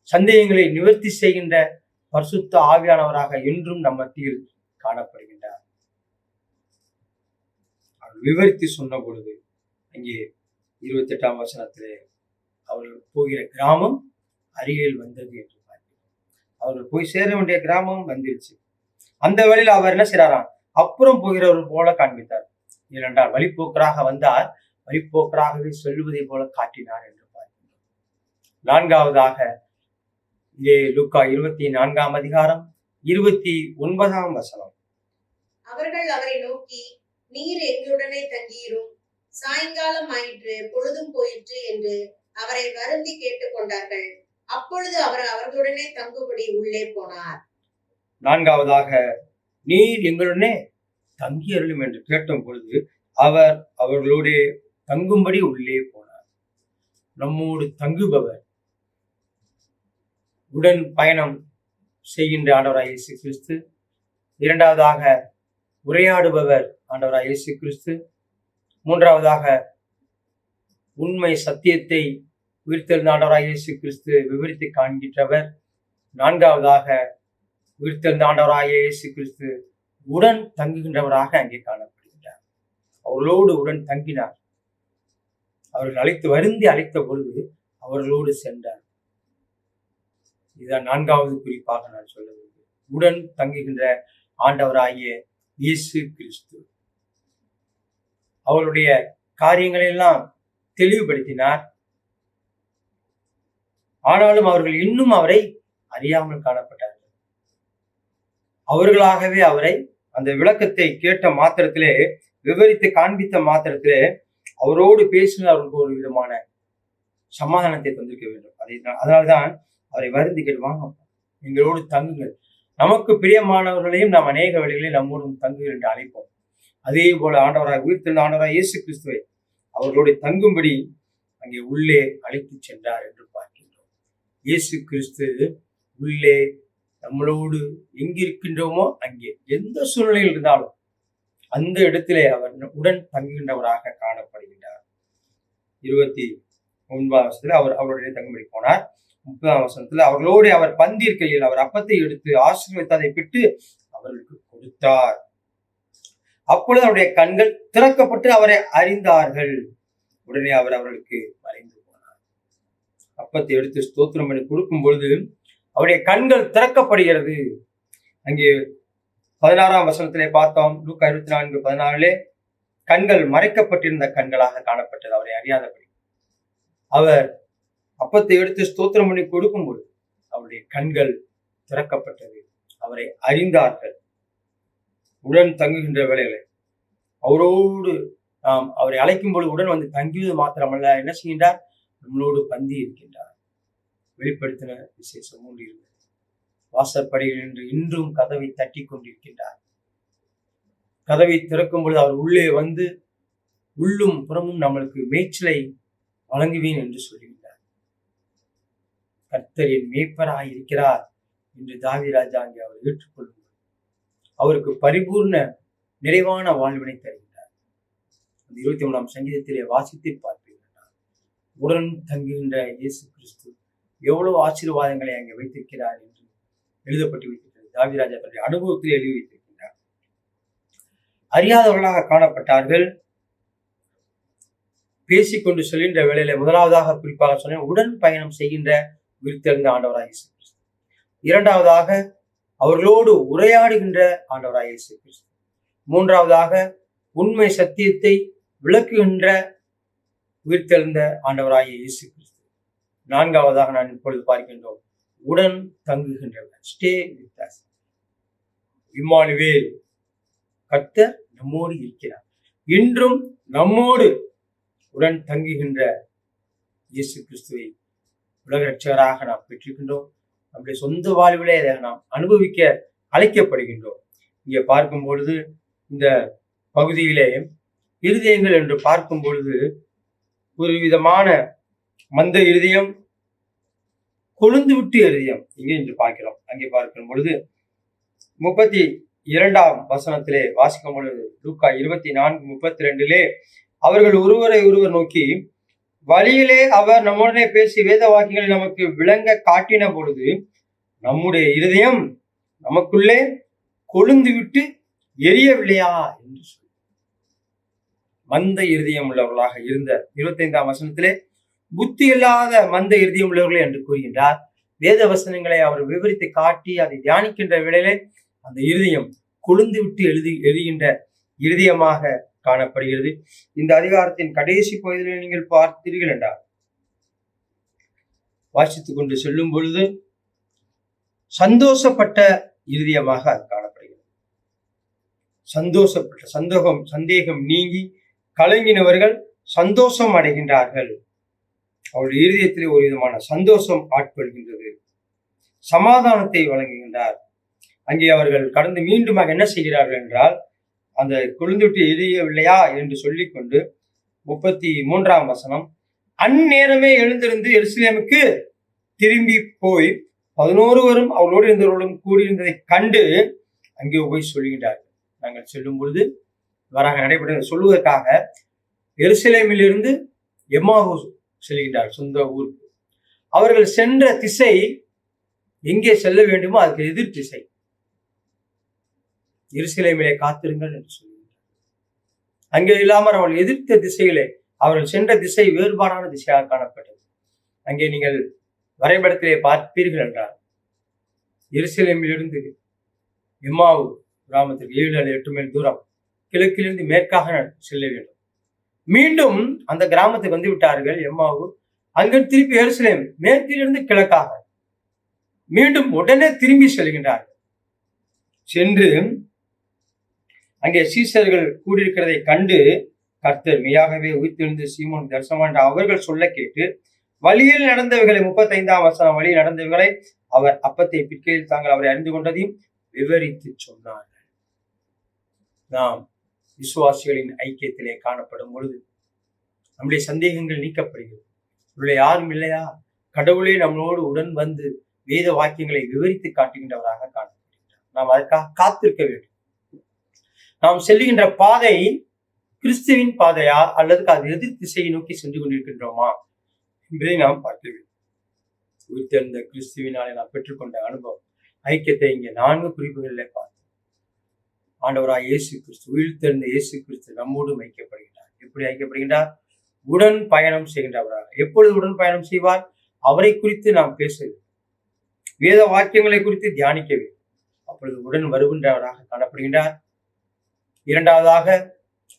சந்தேகங்களை நிவர்த்தி செய்கின்ற பரிசுத்த ஆவியானவராக இன்றும் நம் மத்தியில் காணப்படுகின்றார். அவர் விவரித்து சொன்ன பொழுது அங்கே 28ஆம் வசனத்திலே அவர்கள் போகிற கிராமம் அருகில் வந்தது என்று பார்க்கிறோம். அவர்கள் போய் சேர வேண்டிய கிராமம் வந்துருச்சு. அந்த வழியில் அவர் என்ன செய்றாராம்? அப்புறம் போகிறவர் போல காண்பித்தார். ஏனென்றால் வழிபோக்கராக வந்தார், வழிபோக்கராகவே சொல்லுவதை போல காட்டினார் என்று பார்க்கிறோம். 4வதாக இதே லூக்கா 24ஆம் அதிகாரம் 29ஆம் வசனம். அவர்கள் அவரை நோக்கி, நீர் எங்களுடனே தங்கியிரும், சாயங்காலம் ஆயிற்று, பொழுதும் போயிற்று என்று அவரை வருந்தி கேட்டுக்கொண்டார்கள். அப்பொழுது அவர் அவர்களுடனே தங்குபடி உள்ளே போனார். 4வதாக நீர் எங்களுடனே தங்கி அருளும் என்று கேட்ட பொழுது அவர் அவர்களோடு தங்கும்படி உள்ளே போனார். நம்மோடு தங்குபவர், உடன் பயணம் செய்கின்ற ஆண்டவராய் இயேசு கிறிஸ்து. 2வதாக உரையாடுபவர் ஆண்டவராய் இயேசு கிறிஸ்து. 3வதாக உண்மை சத்தியத்தை உயிர்த்தெழுந்த ஆண்டவராய் இயேசு கிறிஸ்து விவரித்து காண்கின்றவர். 4வதாக உயிர்த்தெழுந்த ஆண்டவராகிய இயேசு கிறிஸ்து உடன் தங்குகின்றவராக அங்கே காணப்படுகின்றார். அவர்களோடு உடன் தங்கினார். அவர்கள் வருந்தி அழைத்த பொழுது அவர்களோடு சென்றார். இதுதான் 4வது குறிப்பாக நான் சொல்ல வேண்டும். உடன் தங்குகின்ற ஆண்டவராகிய இயேசு கிறிஸ்து அவருடைய காரியங்களை எல்லாம் தெளிவுபடுத்தினார். ஆனாலும் அவர்கள் இன்னும் அவரை அறியாமல் காணப்பட்டார்கள். அவர்களாகவே அவரை அந்த விளக்கத்தை கேட்ட மாத்திரத்திலே, விவரித்து காண்பித்த மாத்திரத்திலே அவரோடு பேசின அவர்களுக்கு ஒரு விதமான சமாதானத்தை தந்திருக்க வேண்டும். அதனால்தான் அவரை வருந்தி கேட்டுவாங்க, எங்களோடு தங்குங்கள். நமக்கு பிரியமானவர்களையும் நாம் அநேக வழிகளில் நம்மோடு தங்குங்கள் என்று அழைப்போம். அதே போல ஆண்டவராக உயிர்த்தெழுந்த ஆண்டவராக இயேசு கிறிஸ்துவை அவர்களோடு தங்கும்படி அங்கே உள்ளே அழைத்து சென்றார் என்று பார்க்கின்றோம். இயேசு கிறிஸ்து உள்ளே நம்மளோடு எங்கிருக்கின்றோமோ அங்கே எந்த சூழ்நிலையில் இருந்தாலும் அந்த இடத்திலே அவர் உடன் தங்குகின்றவராக காணப்படுகின்றார். 29 அவர் அவருடைய தங்கும்படி போனார். 30 அவர்களோடு அவர் பந்திருக்கையில் அவர் அப்பத்தை எடுத்து ஆசீர்வதித்து அதை பிட்டு அவர்களுக்கு கொடுத்தார். அப்பொழுது அவருடைய கண்கள் திறக்கப்பட்டு அவரை அறிந்தார்கள். உடனே அவர் அவர்களுக்கு மறைந்து போனார். அப்பத்தை எடுத்து ஸ்தோத்திரம் பண்ணி கொடுக்கும் பொழுது அவருடைய கண்கள் திறக்கப்படுகிறது. அங்கே 16 பார்த்தோம். லூக்கா 24:14 கண்கள் மறைக்கப்பட்டிருந்த கண்களாக காணப்பட்டது, அவரை அறியாதபடி. அவர் அப்பத்தை எடுத்து ஸ்தோத்திரம் பண்ணி கொடுக்கும் பொழுது அவருடைய கண்கள் திறக்கப்பட்டது, அவரை அறிந்தார்கள். உடன் தங்குகின்ற வேளைகளை அவரோடு நாம் அவரை அழைக்கும் பொழுது உடன் வந்து தங்கியது மாத்திரமல்ல, என்ன செய்கின்றார்? நம்மளோடு பந்தி இருக்கின்றார். வெளிப்படுத்தின விசேஷம் 3 இருந்தது. வாசற்படியில் என்று இன்றும் கதவை தட்டி கொண்டிருக்கின்றார். கதவை திறக்கும் பொழுது அவர் உள்ளே வந்து உள்ளும் புறமும் நம்மளுக்கு மேய்ச்சலை வழங்குவேன் என்று சொல்லுகின்றார். கர்த்தர் என் மேய்ப்பராய் இருக்கிறார் என்று தாவீது அங்கே அவர் ஏற்றுக்கொள்ளும் அவருக்கு பரிபூர்ண நிறைவான வாழ்வினை தருகின்றார். 23ஆம் சங்கீதத்திலே வாசித்து பார்ப்பீர்கள். உடன் தங்குகின்ற இயேசு கிறிஸ்து எவ்வளவு ஆசீர்வாதங்களை அங்கே வைத்திருக்கிறார் என்று எழுதப்பட்டு வைத்திருக்கிறது. தாவீது தன்னுடைய அனுபவத்தில் எழுதி வைத்திருக்கின்றார். அறியாதவர்களாக காணப்பட்டார்கள். பேசிக்கொண்டு செல்கின்ற வேளையில முதலாவதாக குறிப்பாக சொன்ன உடன் பயணம் செய்கின்ற உயிர்த்தெழுந்த ஆண்டவராக இயேசு கிறிஸ்து. இரண்டாவதாக அவர்களோடு உரையாடுகின்ற ஆண்டவராக இயேசு கிறிஸ்து. மூன்றாவதாக உண்மை சத்தியத்தை விளக்குகின்ற உயிர்த்தெழுந்த ஆண்டவராகிய இயேசு கிறிஸ்து. நான்காவதாக நான் இப்பொழுது பார்க்கின்றோம், உடன் தங்குகின்றவர். Stay with us. இம்மானுவேல், கர்த்தர் நம்மோடு இருக்கிறார். இன்றும் நம்மோடு உடன் தங்குகின்ற இயேசு கிறிஸ்துவை உலக ரட்சகராக நாம் பெற்றிருக்கின்றோம். நம்முடைய சொந்த வாழ்விலே அதை நாம் அனுபவிக்க அழைக்கப்படுகின்றோம். இங்கே பார்க்கும் பொழுது இந்த பகுதியிலே இருதயங்கள் என்று பார்க்கும் பொழுது ஒரு விதமான மந்த இருதயம், கொழுந்து விட்டு இருதயம் இங்கே என்று பார்க்கிறோம். அங்கே பார்க்கும் பொழுது 32ஆம் வசனத்திலே வாசிக்கும் பொழுது லூக்கா 24:32 அவர்கள் ஒருவரை ஒருவர் நோக்கி, வழியிலே அவர் நம்முடனே பேசி வேத வாக்கியங்களை நமக்கு விளங்க காட்டின பொழுது நம்முடைய இருதயம் நமக்குள்ளே கொழுந்து விட்டு எரியவில்லையா என்று சொல்லி மந்த இருதயம் உள்ளவர்களாக இருந்த 25ஆம் வசனத்திலே புத்தி இல்லாத மந்த இருதயம் உள்ளவர்களே என்று கூறுகின்றார். வேத வசனங்களை அவர் விவரித்து காட்டி அதை தியானிக்கின்ற வேளையிலே அந்த இருதயம் கொழுந்து விட்டு எரிகின்ற இருதயமாக காணப்படுகிறது. இந்த அதிகாரத்தின் கடைசி பகுதியில் நீங்கள் பார்த்தீர்கள் என்றால் வாசித்துக் கொண்டு செல்லும் பொழுது சந்தோஷப்பட்ட இருதயமாக அது காணப்படுகிறது. சந்தோஷப்பட்ட சந்தேகம் நீங்கி கலங்கினவர்கள் சந்தோஷம் அடைகின்றார்கள். அவருடைய இருதயத்திலே ஒரு விதமான சந்தோஷம் ஆட்கொள்கின்றது, சமாதானத்தை வழங்குகின்றார். அங்கே அவர்கள் கடந்து மீண்டுமாக என்ன செய்கிறார்கள் என்றால், அந்த கொழுந்துவிட்டு எரியவில்லையா என்று சொல்லிக்கொண்டு 33ஆம் வசனம், அந்நேரமே எழுந்திருந்து எருசலேமுக்கு திரும்பி போய் 11 அவர்களோடு இருந்தவர்களும் கூடியிருந்ததை கண்டு அங்கே போய் சொல்லுகின்றார்கள். நாங்கள் செல்லும் பொழுது வராக நடைபெற்ற சொல்லுவதற்காக எருசலேமிலிருந்து எம்மாவு செல்கின்றார்கள், சொந்த ஊருக்கு. அவர்கள் சென்ற திசை எங்கே செல்ல வேண்டுமோ அதுக்கு எதிர் திசை. எருசலேமிலே காத்திருங்கள் என்று சொல்லுகிறார். அங்கே இல்லாமல் அவர்கள் எதிர்த்த திசையிலே அவர்கள் சென்ற திசை வேறுபாடான திசையாக காணப்பட்டது. அங்கே நீங்கள் வரைபடத்திலே பார்ப்பீர்கள் என்றால் எருசலேமிலிருந்து எம்மாவு கிராமத்திற்கு 7 அல்லது 8 மைல் தூரம் கிழக்கிலிருந்து மேற்காக செல்ல வேண்டும். மீண்டும் அந்த கிராமத்துக்கு வந்து விட்டார்கள் எம்மாவு. அங்கு திருப்பி எருசலேம் மேற்கிலிருந்து கிழக்காக மீண்டும் உடனே திரும்பி செல்கின்றார்கள். சென்று அங்கே சீசர்கள் கூடியிருக்கிறதை கண்டு கர்த்தர் மெய்யாகவே உயிர்த்தெழுந்து சீமோன் தரிசனம் அவர்கள் சொல்ல கேட்டு வழியில் நடந்தவைகளை 35ஆம் வசனம் வழியில் நடந்தவைகளை அவர் அப்பத்தை பிற்கையில் தாங்கள் அவரை அறிந்து கொண்டதையும் விவரித்து சொன்னார்கள். நாம் விசுவாசிகளின் ஐக்கியத்திலே காணப்படும் பொழுது நம்முடைய சந்தேகங்கள் நீக்கப்படுகிறது. இவளை யாரும் இல்லையா? கடவுளே நம்மளோடு உடன் வந்து வேத வாக்கியங்களை விவரித்து காட்டுகின்றவராக காணப்படுகின்றார். நாம் அதற்காக காத்திருக்க வேண்டும். நாம் செல்லுகின்ற பாதை கிறிஸ்துவின் பாதையா அல்லது அது எதிர் திசையை நோக்கி சென்று கொண்டிருக்கின்றோமா என்பதை நாம் பார்க்க வேண்டும். உயிர்த்தெழுந்த கிறிஸ்துவினாலே நாம் பெற்றுக்கொண்ட அனுபவம் ஐக்கியத்தை இங்கே 4 குறிப்புகளிலே பார்த்தோம். ஆண்டவராய் இயேசு கிறிஸ்து, உயிர்த்தெழுந்த இயேசு கிறிஸ்து நம்மோடும் ஐக்கியப்படுகின்றார். எப்படி ஐக்கியப்படுகின்றார்? உடன் பயணம் செய்கின்றவராக. எப்பொழுது உடன் பயணம் செய்வார்? அவரை குறித்து நாம் பேச வேண்டும். வேத வாக்கியங்களை குறித்து தியானிக்க வேண்டும். அப்பொழுது உடன் வருகின்றவராக காணப்படுகின்றார். இரண்டாவதாக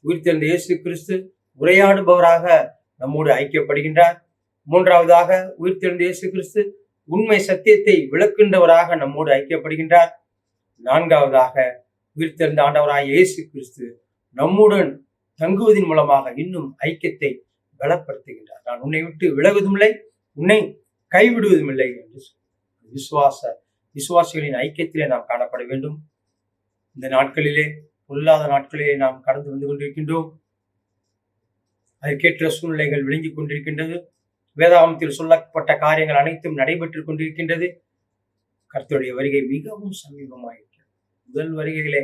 உயிர்த்தெழுந்த இயேசு கிறிஸ்து உரையாடுபவராக நம்மோடு ஐக்கியப்படுகின்றார். மூன்றாவதாக உயிர்த்தெழுந்த இயேசு கிறிஸ்து உண்மை சத்தியத்தை விளக்குகின்றவராக நம்மோடு ஐக்கியப்படுகின்றார். நான்காவதாக உயிர்த்தெழுந்த ஆண்டவராய் இயேசு கிறிஸ்து நம்முடன் தங்குவதன் மூலமாக இன்னும் ஐக்கியத்தை பலப்படுத்துகின்றார். நான் உன்னை விட்டு விலகுவதும் இல்லை, உன்னை கைவிடுவதும் இல்லை என்று விசுவாசிகளின் ஐக்கியத்திலே நாம் காணப்பட வேண்டும். இந்த நாட்களிலே பொல்லாத நாட்களிலே நாம் கடந்து வந்து கொண்டிருக்கின்றோம். அதற்கேற்ற சூழ்நிலைகள் விளங்கிக் கொண்டிருக்கின்றது. வேதாகமத்தில் சொல்லப்பட்ட காரியங்கள் அனைத்தும் நடைபெற்றுக் கொண்டிருக்கின்றது. கர்த்தருடைய வருகை மிகவும் சமீபமாயிருக்கிறது. முதல் வருகையிலே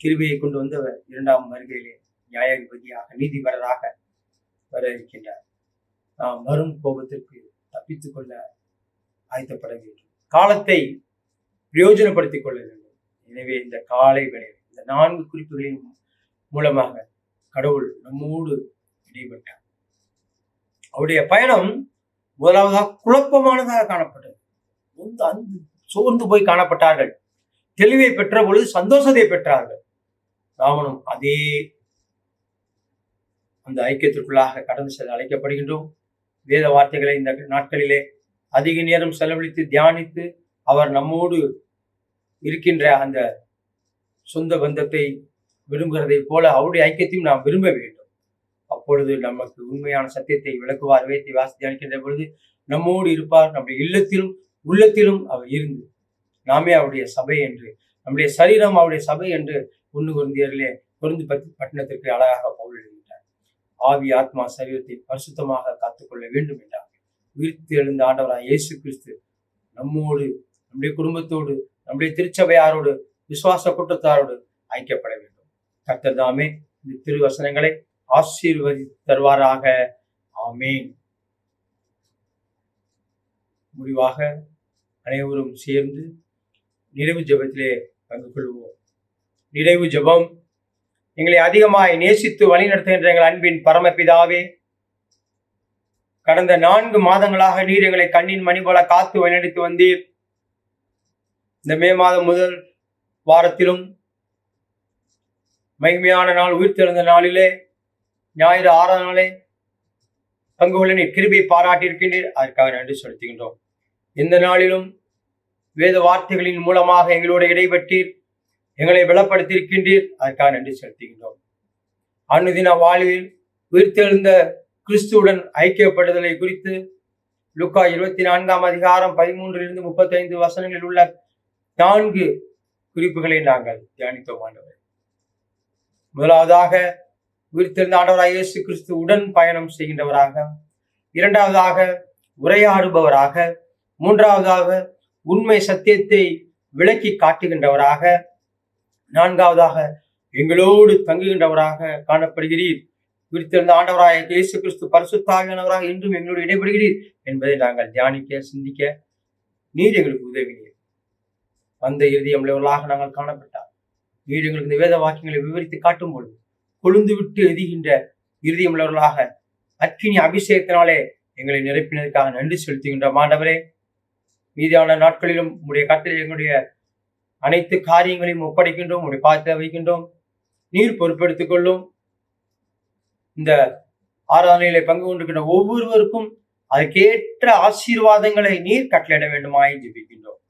கிருபையை கொண்டு வந்தவர் 2ஆம் வருகையிலே நியாயாதிபதியாக நீதிபரராக வர இருக்கின்றார். நாம் வரும் கோபத்திற்கு தப்பித்துக் கொள்ள ஆயத்தப்பட வேண்டும். காலத்தை பிரயோஜனப்படுத்திக் கொள்ள வேண்டும். எனவே இந்த காலை வேளையில் இந்த 4 குறிப்புகளின் மூலமாக கடவுள் நம்மோடு இடைப்பட்டார். அவருடைய பயணம் முதலாவதாக குழப்பமானதாக காணப்பட்டது. சோர்ந்து போய் காணப்பட்டார்கள். தெளிவை பெற்ற பொழுது சந்தோஷத்தை பெற்றார்கள். நாமனும் அதே அந்த ஐக்கியத்திற்குள்ளாக கடந்து செல்ல அழைக்கப்படுகின்றோம். வேத வார்த்தைகளை இந்த நாட்களிலே அதிக நேரம் செலவழித்து தியானித்து அவர் நம்மோடு இருக்கின்ற அந்த சொந்த பந்தத்தை விரும்புகிறதை போல அவருடைய ஐக்கியத்தையும் நாம் விரும்ப வேண்டும். அப்பொழுது நமக்கு உண்மையான சத்தியத்தை விளக்குவார். வேதத்தை வாசி தியானிக்கின்ற பொழுது நம்மோடு இருப்பார். நம்முடைய இல்லத்திலும் உள்ளத்திலும் அவர் இருந்து நாமே அவருடைய சபை என்று, நம்முடைய சரீரம் அவருடைய சபை என்று 1 கொரிந்தியரிலே கொரிந்து பட்டணத்திற்கு அழகாக பவுல் எழுதுகிறார். ஆவி ஆத்மா சரீரத்தை பரிசுத்தமாக காத்துக்கொள்ள வேண்டும் என்றார். உயிர்த்து எழுந்த ஆண்டவராய் இயேசு கிறிஸ்து நம்மோடு, நம்முடைய குடும்பத்தோடு, நம்முடைய திருச்சபையாரோடு, விசுவாச கூட்டத்தாரோடு ஐக்கியப்பட வேண்டும். கர்த்தர் தாமே இந்த திருவசனங்களை ஆசீர்வதி தருவாராக. ஆமேன். முடிவாக அனைவரும் சேர்ந்து நிறைவு ஜெபத்திலே பங்கு கொள்வோம். நிறைவு ஜெபம். எங்களை அதிகமாய் நேசித்து வழிநடத்துகின்ற எங்கள் அன்பின் பரமபிதாவே, கடந்த 4 மாதங்களாக நீர் எங்களை கண்ணின் மணி போல காத்து வழிநடத்தி வந்தீர். இந்த மே மாதம் முதல் வாரத்திலும் மகிமையான நாள் உயிர்த்தெழுந்த நாளிலே ஞாயிறு 6ஆம் நாளே பங்கு கொள்ள நீர் கிருபை பாராட்டியிருக்கின்றீர். அதற்காக நன்றி செலுத்துகின்றோம். இந்த நாளிலும் வேத வார்த்தைகளின் மூலமாக எங்களோடு இடைப்பட்டீர், எங்களை பலப்படுத்தியிருக்கின்றீர். அதற்காக நன்றி செலுத்துகின்றோம். அனுதின வாழ்வில் உயிர்த்தெழுந்த கிறிஸ்துவுடன் ஐக்கியப்படுதலை குறித்து லூக்கா 24ஆம் அதிகாரம் 13 - 35 வசனங்களில் உள்ள 4 குறிப்புகளை நாங்கள் தியானித்தோம். ஆண்டவர், முதலாவதாக உயிர்த்தெழுந்த ஆண்டவராய் இயேசு கிறிஸ்து உடன் பயணம் செய்கின்றவராக, இரண்டாவதாக உரையாடுபவராக, மூன்றாவதாக உண்மை சத்தியத்தை விளக்கி காட்டுகின்றவராக, நான்காவதாக எங்களோடு தங்குகின்றவராக காணப்படுகிறீர். உயிர்த்தெழுந்த ஆண்டவராய் இயேசு கிறிஸ்து பரிசுத்த ஆவியானவராக இன்றும் எங்களோடு இடைபடுகிறீர் என்பதை நாங்கள் தியானிக்க சிந்திக்க நீர் எங்களுக்கு உதவினீர். அந்த இருதயம் உள்ளவர்களாக நாங்கள் காணப்பட்டார். நீர் எங்களுக்கு இந்த வேத வாக்கியங்களை விவரித்து காட்டும் பொழுது கொழுந்து விட்டு எரிகின்ற இருதயமுள்ளவர்களாக அக்கினி அபிஷேகத்தினாலே எங்களை நிரப்பினதற்காக நன்றி செலுத்துகின்ற ஆண்டவரே, மீதியான நாட்களிலும் உடைய கட்டளை எங்களுடைய அனைத்து காரியங்களையும் ஒப்படைக்கின்றோம், உடைய பாதத்தில் வைக்கின்றோம். நீர் பொறுப்பெடுத்துக் கொள்ளும். இந்த ஆராதனையிலே பங்கு கொண்டிருக்கின்ற ஒவ்வொருவருக்கும் அதற்கேற்ற ஆசீர்வாதங்களை நீர் கட்டளையிட வேண்டுமாய் ஜெபிக்கின்றோம்.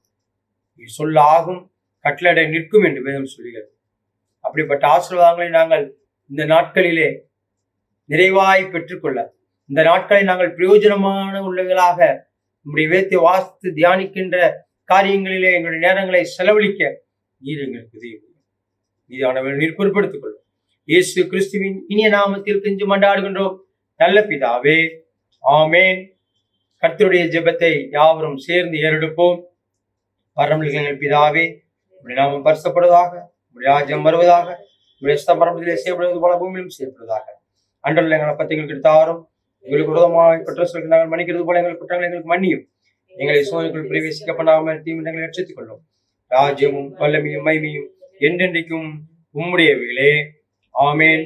நீர் சொல்ல ஆகும், கட்டளையிட நிற்கும் என்று வேதம் சொல்கிறது. அப்படிப்பட்ட ஆசீர்வாதங்களை நாங்கள் இந்த நாட்களிலே நிறைவாய் பெற்றுக்கொள்ள, இந்த நாட்களை நாங்கள் பிரயோஜனமான உள்ளவர்களாக நம்முடைய வேதத்தை வாசித்து தியானிக்கின்ற காரியங்களிலே எங்களுடைய நேரங்களை செலவழிக்க நீர் எங்களுக்கு உதவி புரியும். மீதானவர்கள் நீர் பொறுப்படுத்திக் கொள்ளும். இயேசு கிறிஸ்துவின் இனிய நாமத்தில் கெஞ்சி மன்றாடுகின்றோம் நல்ல பிதாவே, ஆமேன். கர்த்தருடைய ஜெபத்தை யாவரும் சேர்ந்து ஏறெடுப்போம். பரமளிக்கிற எங்கள் பிதாவே, உம்முடைய நாமம் பரிசுத்தப்படுவதாக, உம்முடைய ராஜ்யம் வருவதாக, உம்முடைய இஷ்டம் பரமத்திலே செய்யப்படுவது போல பூமியிலும் செய்யப்படுவதாக. அன்றல்ல எங்களை பற்றி எங்களுக்கு தாரும், எங்களுக்கு விரோதமாக குற்றம் சொல்ல நாங்கள் மன்னிக்கிறது போல எங்கள் குற்றங்களை எங்களுக்கு மன்னியும். எங்களை சோதனைக்குள் பிரவேசிக்க பண்ணாமல் தீமைகளை ரட்சித்துக் கொள்ளும். ராஜ்யமும் வல்லமையும் மகிமையும் என்றென்றைக்கும் உம்முடையவைகளே, ஆமேன்.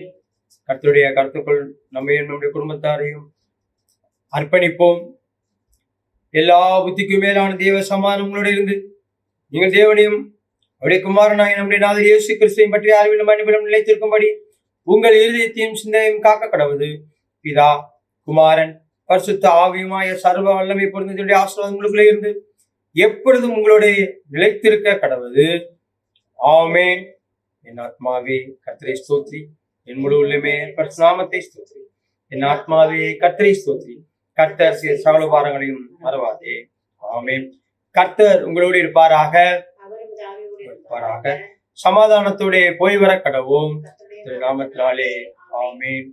கர்த்தருடைய கருத்துக்கள் நம்மையும் நம்முடைய குடும்பத்தாரையும் அர்ப்பணிப்போம். எல்லா புத்திக்கும் மேலான தேவ சமாதானம் உங்களோட இருந்து நீங்கள் தேவனையும் அவருடைய குமாரனாய் நம்முடைய நாதர் இயேசு கிறிஸ்துவையும் பற்றிய அறிவிலும் அனுபவம் நிலைத்திருக்கும்படி உங்கள் இருதயத்தையும் சிந்தையும் காக்க கடவுது. பிதா, குமாரன், பரிசுத்த ஆவியுமாய சர்வ வல்லமை பொருந்தினுடைய ஆசீர்வாதம் உங்களுக்குள்ளே இருந்து எப்பொழுதும் உங்களுடைய நிலைத்திருக்க கடவுது. ஆமேன். என் ஆத்மாவே கர்த்தரை ஸ்தோத்ரி, என் முழு உள்ளமே பரிசுநாமத்தை ஸ்தோத்ரி. என் ஆத்மாவே கர்த்தரை ஸ்தோத்ரி, கர்த்தர் சகல பாரங்களையும் மறவாதே. ஆமேன். கர்த்தர் உங்களோடு இருப்பாராக. சமாதானத்தோட போய் வர கடவோம் நாமத்தினாலே. ஆமேன்.